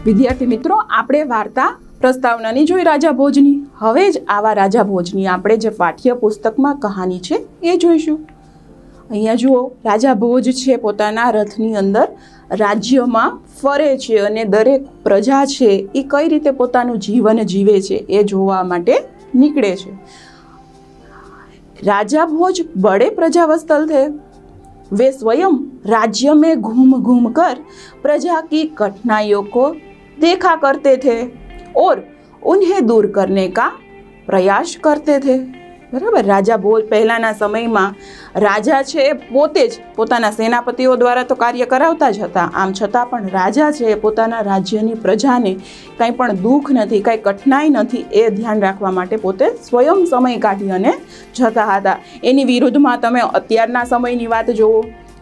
વિદ્યાર્થી મિત્રો, આપણે વાર્તા પ્રસ્તાવનાની જોઈ રાજા ભોજની. હવે જ આવા રાજા ભોજની આપણે જે પાઠ્ય પુસ્તકમાં કહાની છે એ જોઈશું. અહીંયા જુઓ, રાજા ભોજ છે પોતાના રથની અંદર રાજ્યમાં ફરે છે અને દરેક પ્રજા છે એ કઈ રીતે પોતાનું જીવન જીવે છે એ જોવા માટે નીકળે છે. राजा भोज बड़े प्रजावत्सल थे. वे स्वयं राज्य में घूम घूम कर प्रजा की कठिनाइयों को देखा करते थे और उन्हें दूर करने का प्रयास करते थे. बराबर. राजा भोज પહેલાના સમયમાં રાજા છે એ પોતે જ પોતાના સેનાપતિઓ દ્વારા તો કાર્ય કરાવતા જ હતા. આમ છતાં પણ રાજા છે એ પોતાના રાજ્યની પ્રજાને કંઈ પણ દુઃખ નથી, કંઈ કઠિનાઈ નથી એ ધ્યાન રાખવા માટે પોતે સ્વયં સમય કાઢી અને જતા હતા. એની વિરુદ્ધમાં તમે અત્યારના સમયની વાત જુઓ.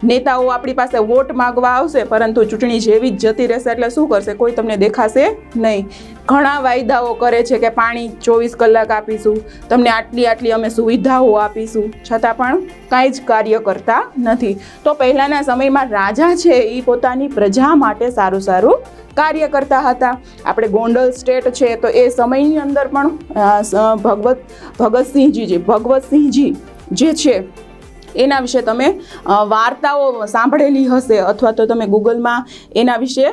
નેતાઓ આપણી પાસે વોટ માગવા આવશે, પરંતુ ચૂંટણી જેવી જ જતી રહેશે એટલે શું કરશે? કોઈ તમને દેખાશે નહીં. ઘણા વાયદાઓ કરે છે કે પાણી 24 કલાક આપીશું, તમને આટલી આટલી અમે સુવિધાઓ આપીશું, છતાં પણ કાંઈ જ કાર્ય કરતા નથી. તો પહેલાંના સમયમાં રાજા છે એ પોતાની પ્રજા માટે સારું સારું કાર્ય કરતા હતા. આપણે ગોંડલ સ્ટેટ છે તો એ સમયની અંદર પણ ભગવતસિંહજી જે છે એના વિશે તમે વાર્તાઓ સાંભળેલી હશે, અથવા તો તમે ગૂગલમાં એના વિશે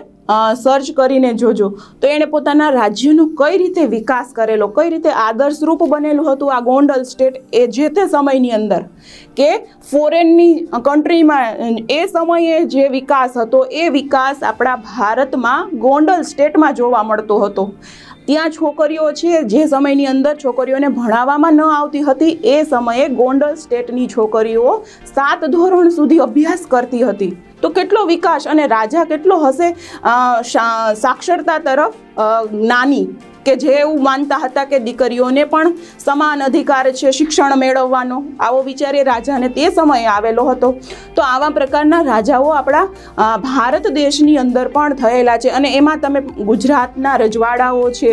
સર્ચ કરીને જોજો. તો એણે પોતાના રાજ્યનો કઈ રીતે વિકાસ કરેલો, કઈ રીતે આદર્શરૂપ બનેલું હતું આ ગોંડલ સ્ટેટ એ જે તે સમયની અંદર, કે ફોરેનની કન્ટ્રીમાં એ સમયે જે વિકાસ હતો એ વિકાસ આપણા ભારતમાં ગોંડલ સ્ટેટમાં જોવા મળતો હતો. ત્યાં છોકરીઓ છે જે સમયની અંદર છોકરીઓને ભણાવવામાં ન આવતી હતી, એ સમયે ગોંડલ સ્ટેટની છોકરીઓ 7 ધોરણ સુધી અભ્યાસ કરતી હતી. તો કેટલો વિકાસ! અને રાજા કેટલો હશે સાક્ષરતા તરફ નાની, કે જે એવું માનતા હતા કે દીકરીઓને પણ સમાન અધિકાર છે શિક્ષણ મેળવવાનો. આવો વિચાર એ રાજાને તે સમયે આવેલો હતો. તો આવા પ્રકારના રાજાઓ આપણા ભારત દેશની અંદર પણ થયેલા છે. અને એમાં તમે ગુજરાતના રજવાડાઓ છે,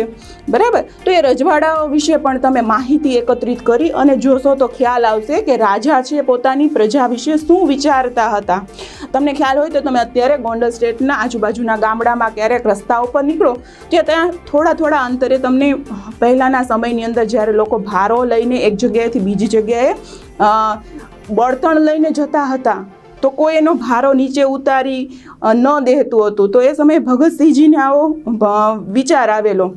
બરાબર, તો એ રજવાડાઓ વિશે પણ તમે માહિતી એકત્રિત કરી અને જોશો તો ખ્યાલ આવશે કે રાજા છે પોતાની પ્રજા વિશે શું વિચારતા હતા. તમને ખ્યાલ હોય તો તમે અત્યારે ગોંડલ સ્ટેટના આજુબાજુના ગામડામાં ક્યારેક રસ્તા ઉપર નીકળો તો ત્યાં થોડા અંતરે તમને પહેલાંના સમયની અંદર જ્યારે લોકો ભારો લઈને એક જગ્યાએથી બીજી જગ્યાએ બળતણ લઈને જતા હતા તો કોઈ એનો ભારો નીચે ઉતારી ન દેતું હતું. તો એ સમયે ભગતસિંહજીને આવો વિચાર આવેલો.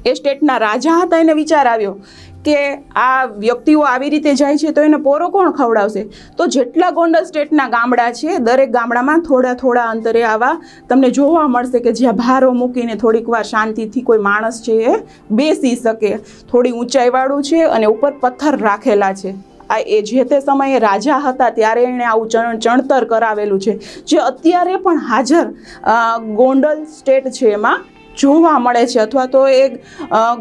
એ સ્ટેટના રાજા હતા, એને વિચાર આવ્યો કે આ વ્યક્તિઓ આવી રીતે જાય છે તો એને પોરો કોણ ખવડાવશે? તો જેટલા ગોંડલ સ્ટેટના ગામડા છે દરેક ગામડામાં થોડા અંતરે આવા તમને જોવા મળશે કે જ્યાં ભારો મૂકીને થોડીક વાર શાંતિથી કોઈ માણસ છે એ બેસી શકે. થોડી ઊંચાઈવાળું છે અને ઉપર પથ્થર રાખેલા છે. આ એ જે તે સમયે રાજા હતા ત્યારે એણે આવું ચણતર કરાવેલું છે, જે અત્યારે પણ હાજર ગોંડલ સ્ટેટ છે એમાં જોવા મળે છે. અથવા તો એ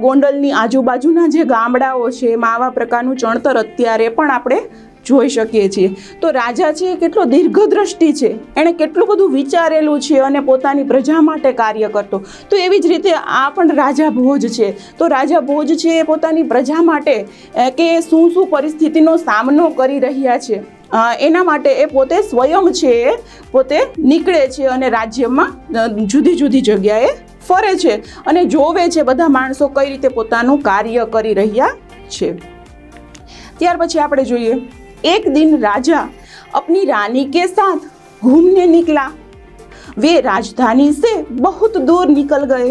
ગોંડલની આજુબાજુના જે ગામડાઓ છે એમાં આવા પ્રકારનું ચણતર અત્યારે પણ આપણે જોઈ શકીએ છીએ. તો રાજા છે કેટલો દીર્ઘદ્રષ્ટિ છે, એણે કેટલું બધું વિચારેલું છે અને પોતાની પ્રજા માટે કાર્ય કરતો. તો એવી જ રીતે આ પણ રાજા ભોજ છે. તો રાજા ભોજ છે એ પોતાની પ્રજા માટે કે શું પરિસ્થિતિનો સામનો કરી રહ્યા છે એના માટે એ પોતે સ્વયં છે એ પોતે નીકળે છે અને રાજ્યમાં જુદી જુદી જગ્યાએ ફરે છે અને જોવે છે બધા માણસો કઈ રીતે પોતાનું કાર્ય કરી રહ્યા છે. ત્યાર પછી આપણે જોઈએ, એક દિન રાજા अपनी रानी के साथ घूमने निकला. वे राजधानी से बहुत दूर निकल गए.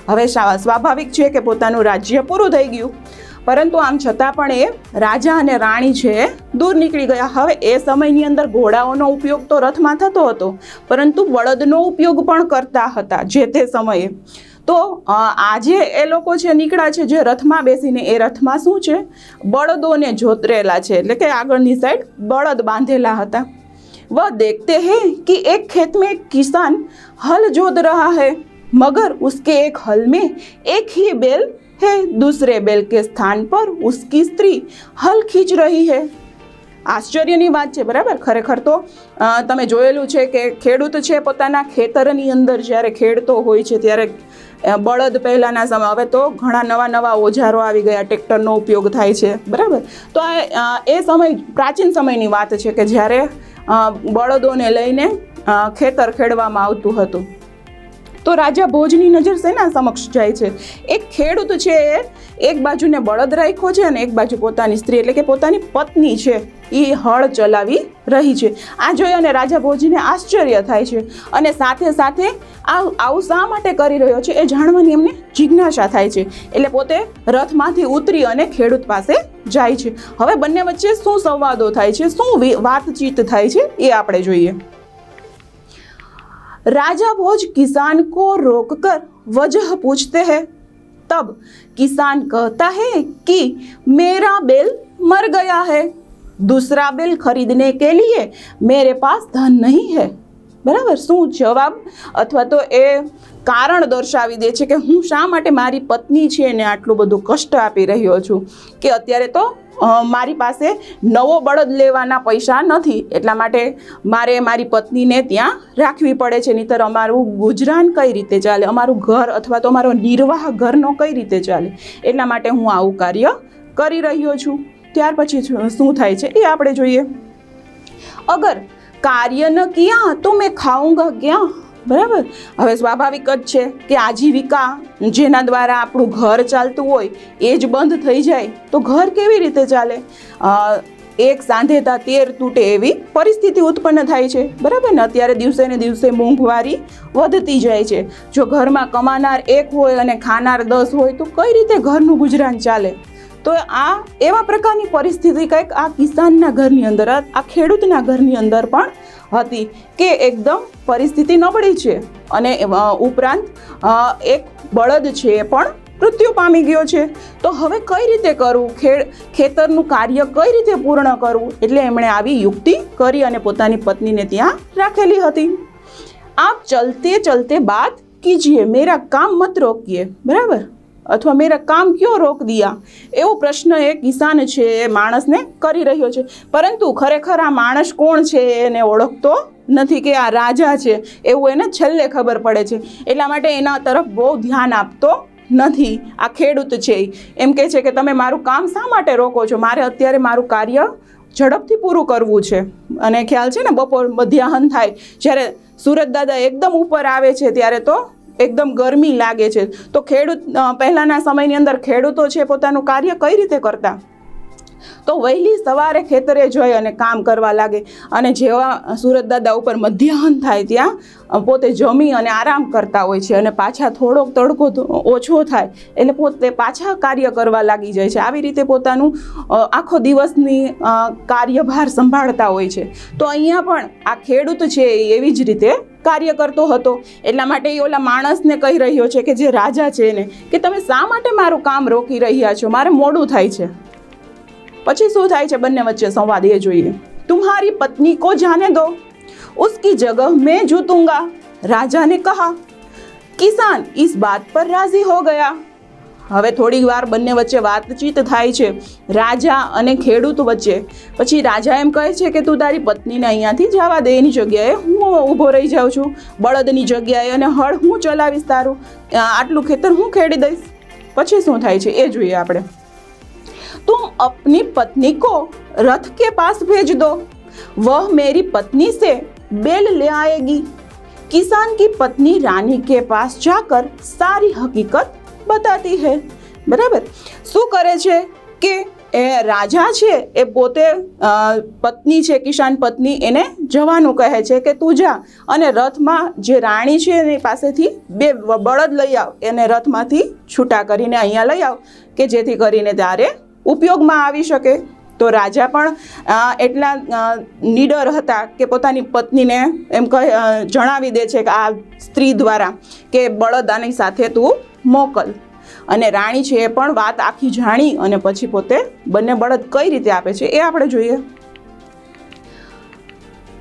હવે સ્વાભાવિક છે કે પોતાનું રાજ્ય પૂરું થઈ ગયું, પરંતુ આમ છતાં પણ એ રાજા અને રાણી છે દૂર નીકળી ગયા. હવે એ સમયની અંદર ઘોડાઓનો ઉપયોગ તો રથમાં થતો હતો, પરંતુ બળદનો ઉપયોગ પણ કરતા હતા જે તે સમયે. તો આજે એ લોકો છે નીકળ્યા છે જે રથમાં બેસીને, એ રથમાં શું છે? બળદોને જોતરેલા છે, એટલે કે આગળની સાઈડ બળદ બાંધેલા હતા. वह देखते हैं कि एक खेत में एक किसान हल जोत रहा है, मगर उसके एक हल में एक ही बैल है, दूसरे बैल के स्थान पर उसकी स्त्री हल खींच रही है. આશ્ચર્યની વાત છે, બરાબર. ખરેખર તો તમે જોયેલું છે કે ખેડૂત છે પોતાના ખેતરની અંદર જ્યારે ખેડતો હોય છે ત્યારે બળદ પહેલાંના સમય, હવે તો ઘણા નવા ઓજારો આવી ગયા, ટ્રેક્ટરનો ઉપયોગ થાય છે, બરાબર. તો એ સમય પ્રાચીન સમયની વાત છે કે જ્યારે બળદોને લઈને ખેતર ખેડવામાં આવતું હતું. તો રાજા ભોજની નજર શેના સમક્ષ જાય છે? એક ખેડૂત છે એ એક બાજુને બળદ રાખ્યો છે અને એક બાજુ પોતાની સ્ત્રી એટલે કે પોતાની પત્ની છે એ હળ ચલાવી રહી છે. આ જોઈ અને રાજા ભોજીને આશ્ચર્ય થાય છે અને સાથે સાથે આવું શા માટે કરી રહ્યો છે એ જાણવાની એમને જિજ્ઞાસા થાય છે. એટલે પોતે રથમાંથી ઉતરી અને ખેડૂત પાસે જાય છે. હવે બંને વચ્ચે શું સંવાદો થાય છે, શું વાતચીત થાય છે એ આપણે જોઈએ. राजा भोज किसान को रोककर वजह पूछते हैं. तब किसान कहता है कि मेरा बैल मर गया है, दूसरा बैल खरीदने के लिए मेरे पास धन नहीं है. બરાબર, શું જવાબ અથવા તો એ કારણ દર્શાવી દે છે કે હું શા માટે મારી પત્ની છે એને આટલું બધું કષ્ટ આપી રહ્યો છું, કે અત્યારે તો મારી પાસે નવો બળદ લેવાના પૈસા નથી, એટલા માટે મારે મારી પત્નીને ત્યાં રાખવી પડે છે, નહીંતર અમારું ગુજરાન કઈ રીતે ચાલે, અમારું ઘર અથવા તો અમારો નિર્વાહ ઘરનો કઈ રીતે ચાલે, એટલા માટે હું આવું કાર્ય કરી રહ્યો છું. ત્યાર પછી શું થાય છે એ આપણે જોઈએ. અગર કાર્ય ન કિયા તો મેં ખાઉંગા ક્યાં. બરાબર, હવે સ્વાભાવિક જ છે કે આજીવિકા જેના દ્વારા આપણું ઘર ચાલતું હોય એ જ બંધ થઈ જાય તો ઘર કેવી રીતે ચાલે? એક સાંધેતા તેર તૂટે એવી પરિસ્થિતિ ઉત્પન્ન થાય છે. બરાબર ને, અત્યારે દિવસે ને દિવસે મોંઘવારી વધતી જાય છે. જો ઘરમાં કમાનાર એક હોય અને ખાનાર 10 હોય તો કઈ રીતે ઘરનું ગુજરાન ચાલે? તો આ એવા પ્રકારની પરિસ્થિતિ કંઈક આ કિસાનના ઘરની અંદર, આ ખેડૂતના ઘરની અંદર પણ હતી કે એકદમ પરિસ્થિતિ નબળી છે અને ઉપરાંત એક બળદ છે એ પણ મૃત્યુ પામી ગયો છે. તો હવે કઈ રીતે કરવું, ખેતરનું કાર્ય કઈ રીતે પૂર્ણ કરવું? એટલે એમણે આવી યુક્તિ કરી અને પોતાની પત્નીને ત્યાં રાખેલી હતી. આપ ચલતે ચલતે બાત કીજીએ, મેરા કામ મત રોકીએ. બરાબર, અથવા મેરા કામ ક્યો રોક દિયા, એવો પ્રશ્ન એ કિસાન છે એ માણસને કરી રહ્યો છે. પરંતુ ખરેખર આ માણસ કોણ છે એને ઓળખતો નથી કે આ રાજા છે એવું એને છેલ્લે ખબર પડે છે. એટલા માટે એના તરફ બહુ ધ્યાન આપતો નથી. આ ખેડૂત છે એમ કહે છે કે તમે મારું કામ શા માટે રોકો છો? મારે અત્યારે મારું કાર્ય ઝડપથી પૂરું કરવું છે. અને ખ્યાલ છે ને, બપોર મધ્યાહન થાય જ્યારે સુરત દાદા એકદમ ઉપર આવે છે ત્યારે તો એકદમ ગરમી લાગે છે. તો ખેડૂત પહેલાંના સમયની અંદર ખેડૂતો છે પોતાનું કાર્ય કઈ રીતે કરતા? તો વહેલી સવારે ખેતરે જઈ અને કામ કરવા લાગે અને જેવા સુરત દાદા ઉપર મધ્યાહન થાય ત્યાં પોતે જમી અને આરામ કરતા હોય છે અને પાછા થોડોક તડકો ઓછો થાય એટલે પોતે પાછા કાર્ય કરવા લાગી જાય છે. આવી રીતે પોતાનું આખો દિવસની કાર્યભાર સંભાળતા હોય છે. તો અહીંયા પણ આ ખેડૂત છે એવી જ રીતે કાર્ય કરતો હતો. એટલા માટે એ ઓલા માણસને કહી રહ્યો છે કે જે રાજા છે ને, કે તમે શા માટે મારું કામ રોકી રહ્યા છો, મારે મોડું થાય છે. પછી શું થાય છે બંને વચ્ચે સંવાદ એ જોઈએ. તુમ્હારી પત્ની કો જાને દો, उसकी जगह मैं जूतूंगा. राजा ने कहा. किसान इस बात पर राजी हो गया. હવે થોડી વાર બંને વચ્ચે વાતચીત થાય છે રાજા અને ખેડૂત વચ્ચે. પછી રાજા એમ કહે છે કે તું તારી પત્નીને અહીંયાથી જવા દે, એની જગ્યાએ હું ઊભો રહી જાઉં છું, બળદની જગ્યાએ, અને હળ હું ચલાવીશ, તારું આટલું ખેતર હું ખેડી દઈશ. પછી શું થાય છે એ જોઈએ આપણે. तुम अपनी पत्नी को रथ के पास भेज दो, वह मेरी पत्नी से बैल ले आएगी. किसान की पत्नी रानी के पास जाकर सारी हकीकत बताती है. બરાબર, શું કરે છે કે એ રાજા છે એ પોતે પત્ની છે, કિસાન પત્ની, એને જવાનું કહે છે કે તું જા અને રથમાં જે રાણી છે એની પાસેથી 2 બળદ લઈ આવ, એને રથમાંથી છૂટા કરીને અહીંયા લઈ આવ કે જેથી કરીને તારે ઉપયોગમાં આવી શકે. તો રાજા પણ એટલા નીડર હતા કે પોતાની પત્નીને એમ જણાવી દે છે કે આ સ્ત્રી દ્વારા કે બળદ આની સાથે તું મોકલ. અને રાણી છે એ પણ વાત આખી જાણી અને પછી પોતે બંને બળદ કઈ રીતે આપે છે એ આપણે જોઈએ.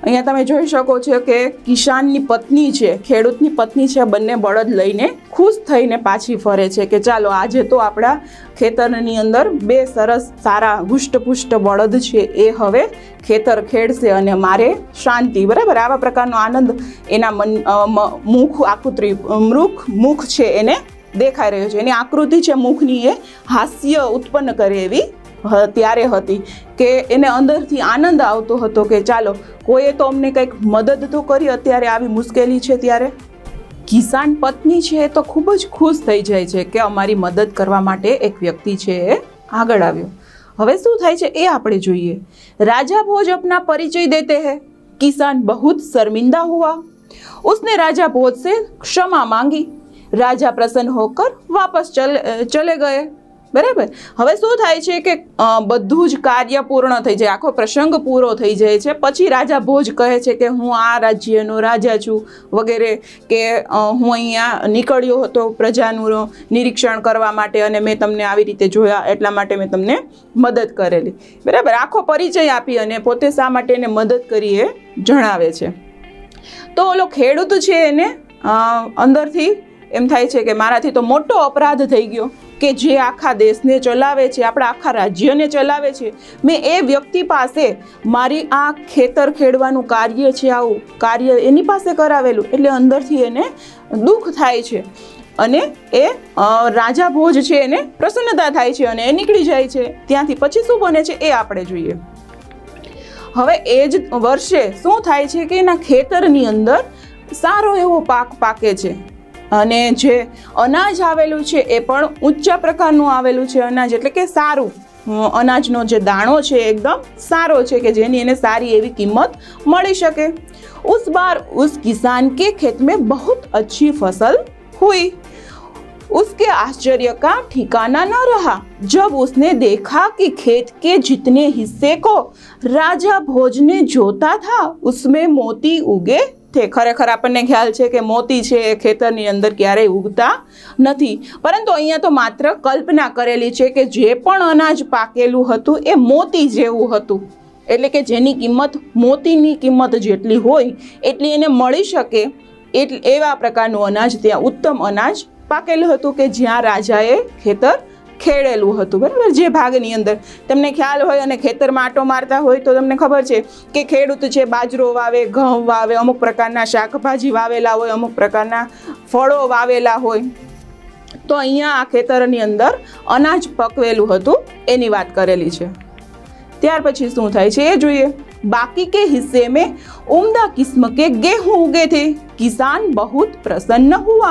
અહીંયા તમે જોઈ શકો છો કે કિસાનની પત્ની છે, ખેડૂતની પત્ની છે, બંને બળદ લઈને ખુશ થઈને પાછી ફરે છે કે ચાલો આજે તો આપણા ખેતરની અંદર 2 સરસ સારા હુષ્ટપુષ્ટ બળદ છે એ હવે ખેતર ખેડશે અને મારે શાંતિ. બરાબર, આવા પ્રકારનો આનંદ એના મુખ આકૃતિ મુખ છે એને દેખાઈ રહ્યો છે. એની આકૃતિ છે મુખની એ હાસ્ય ઉત્પન્ન કરે એવી ત્યારે હતી કે એને અંદરથી આનંદ આવતો હતો કે ચાલો કોઈએ તો અમને કંઈક મદદ તો કરી અત્યારે આવી મુશ્કેલી છે ત્યારે. કિસાન પત્ની છે તો ખૂબ જ ખુશ થઈ જાય છે કે અમારી મદદ કરવા માટે એક વ્યક્તિ છે એ આગળ આવ્યો. હવે શું થાય છે એ આપણે જોઈએ. राजा भोज अपना परिचय देते हैं. किसान बहुत शर्मिंदा हुआ. उसने राजा भोज से क्षमा मांगी. राजा प्रसन्न होकर वापस चले गए. बराबर. હવે શું થાય છે કે બધું જ કાર્ય પૂર્ણ થઈ જાય, આખો પ્રસંગ પૂરો થઈ જાય છે. પછી રાજા ભોજ કહે છે કે હું આ રાજ્યનો રાજા છું વગેરે, કે હું અહીંયા નીકળ્યો હતો પ્રજાનું નિરીક્ષણ કરવા માટે અને મેં તમને આવી રીતે જોયા એટલા માટે મેં તમને મદદ કરેલી. બરાબર. આખો પરિચય આપી અને પોતે શા માટે એને મદદ કરી એ જણાવે છે. તો ઓલો ખેડૂત છે એને અંદરથી એમ થાય છે કે મારાથી તો મોટો અપરાધ થઈ ગયો કે જે આખા દેશને ચલાવે છે, આપણા આખા રાજ્યને ચલાવે છે, મેં એ વ્યક્તિ પાસે મારી આ ખેતર ખેડવાનું કાર્ય છે, આવું કાર્ય એની પાસે કરાવેલું. એટલે અંદરથી એને દુઃખ થાય છે અને એ રાજા ભોજ છે એને પ્રસન્નતા થાય છે અને એ નીકળી જાય છે ત્યાંથી. પછી શું બને છે એ આપણે જોઈએ. હવે એ જ વર્ષે શું થાય છે કે એના ખેતરની અંદર સારો એવો પાક પાકે છે અને જે અનાજ આવેલું છે એ પણ ઊંચા પ્રકારનું આવેલું છે અનાજ, એટલે કે સારું અનાજનો જે દાણો છે એકદમ સારો છે કે જેની એને સારી એવી કિંમત મળી શકે. उस बार उस किसान के खेत में बहुत अच्छी फसल हुई. उसके आश्चर्य का ठिकाना न रहा जब उसने देखा कि खेत के जितने हिस्से को राजा भोज ने जोता था उसमें मोती उगे थे. ખરેખર આપણને ખ્યાલ છે કે મોતી છે એ ખેતરની અંદર ક્યારેય ઉગતા નથી, પરંતુ અહીંયા તો માત્ર કલ્પના કરેલી છે કે જે પણ અનાજ પાકેલું હતું એ મોતી જેવું હતું. એટલે કે જેની કિંમત મોતીની કિંમત જેટલી હોય એટલી એને મળી શકે એવા પ્રકારનું અનાજ ત્યાં ઉત્તમ અનાજ પાકેલું હતું કે જ્યાં રાજાએ ખેતર ખેડેલું હતું. બરાબર. જે ભાગની અંદર તમને ખ્યાલ હોય અને ખેતરમાં આંટો મારતા હોય તો તમને ખબર છે કે ખેડૂત છે બાજરો વાવે, ઘઉં વાવે, અમુક પ્રકારના શાકભાજી વાવેલા હોય, અમુક પ્રકારના ફળો વાવેલા હોય. તો અહીંયા આ ખેતરની અંદર અનાજ પકવેલું હતું એની વાત કરેલી છે. ત્યાર પછી શું થાય છે એ જોઈએ. बाकी के हिस्से में उम्दा किस्म के गेहूं उगे थे. किसान बहुत प्रसन्न हुआ.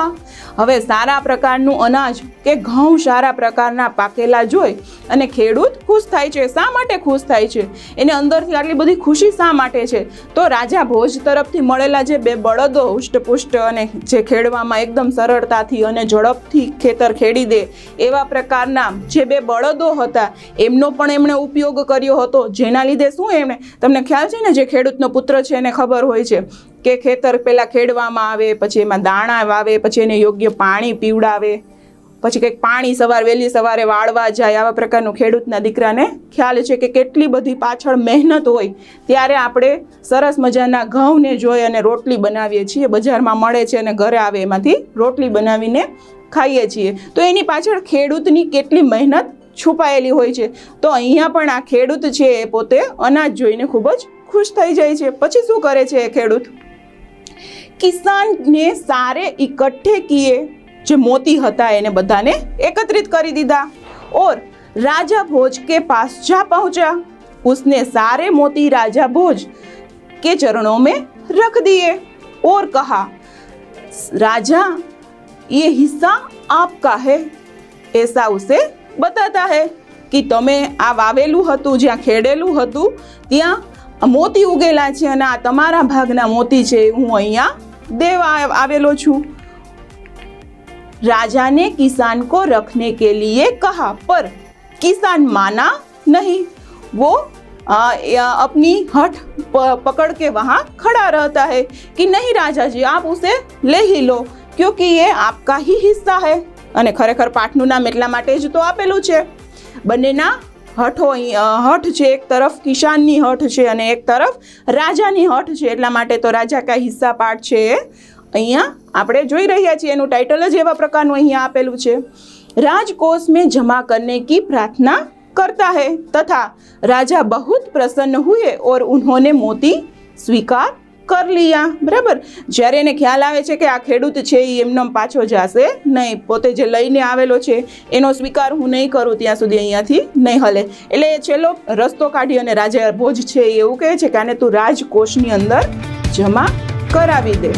હવે સારા પ્રકારનું અનાજ કે ઘઉં સારા પ્રકારના પાકેલા જોઈ અને ખેડૂત ખુશ થાય છે. શા માટે ખુશ થાય છે? એને અંદરથી આટલી બધી ખુશી શા માટે છે? તો રાજા ભોજ તરફથી મળેલા જે બે બળદો હુષ્ટપુષ્ટ અને જે ખેડવામાં એકદમ સરળતાથી અને ઝડપથી ખેતર ખેડી દે એવા પ્રકારના જે બે બળદો હતા એમનો પણ એમણે ઉપયોગ કર્યો હતો. જેના લીધે શું એમણે, તમને ખ્યાલ છે ને, જે ખેડૂતનો પુત્ર છે એને ખબર હોય છે કે ખેતર પહેલાં ખેડવામાં આવે, પછી એમાં દાણા વાવે, પછી એને યોગ્ય પાણી પીવડાવે, પછી કંઈક પાણી વહેલી સવારે વાળવા જાય. આવા પ્રકારનું ખેડૂતના દીકરાને ખ્યાલ છે કે કેટલી બધી પાછળ મહેનત હોય. ત્યારે આપણે સરસ મજાના ઘઉંને જોઈ અને રોટલી બનાવીએ છીએ, બજારમાં મળે છે અને ઘરે આવે એમાંથી રોટલી બનાવીને ખાઈએ છીએ. તો એની પાછળ ખેડૂતની કેટલી મહેનત છુપાયેલી હોય છે. તો અહીંયા પણ આ ખેડૂત છે એ પોતે અનાજ જોઈને ખૂબ જ ખુશ થઈ જાય છે. પછી શું કરે છે એ ખેડૂત? કિસાન ને સારે ઇકટ્ઠે કિए. જે મોતી હતા એને બધાને એકત્રિત કરી દીધા. और राजा भोज के पास जा पहुंचा. उसने सारे मोती राजा भोज के चरणों में रख दिए और कहा, राजा ये हिस्सा आपका है. ऐसा उसे बताता है कि તમે આ વાવેલું હતું, જ્યાં ખેડેલું હતું ત્યાં મોતી ઉગેલા છે અને આ તમારા ભાગના મોતી છે, હું અહીંયા દેવા આવેલો છું. राजा ने किसान को रखने के लिए कहा पर किसान माना नहीं. वो अपनी हठ पकड़ के वहाँ खड़ा रहता है कि नहीं राजा जी आप उसे ले ही लो क्योंकि ये आपका ही हिस्सा है. અને ખરેખર પાઠનું નામ એટલા માટે જ તો આપેલું છે. બંનેના હઠ છે, એક તરફ કિસાનની હઠ છે અને એક તરફ રાજાની હઠ છે. એટલા માટે તો રાજા કા હિસ્સા પાઠ છે અહીંયા આપણે જોઈ રહ્યા છીએ. એનું ટાઇટલ જ એવા પ્રકારનું અહીંયા આપેલું છે. राजकोष में जमा करने की प्रार्थना करता है तथा राजा बहुत प्रसन्न हुए और उन्होंने मोती स्वीकार कर लिया. बराबर. જ્યારે એને ખ્યાલ આવે છે કે આ ખેડૂત છે એ એમનો પાછો જશે નહીં, પોતે જે લઈને આવેલો છે એનો સ્વીકાર હું નહીં કરું ત્યાં સુધી અહીંયાથી નહીં હલે. એટલે એ છેલ્લો રસ્તો કાઢી અને રાજા ભોજ છે એવું કહે છે કે આને તું રાજકોષની અંદર જમા કરાવી દે.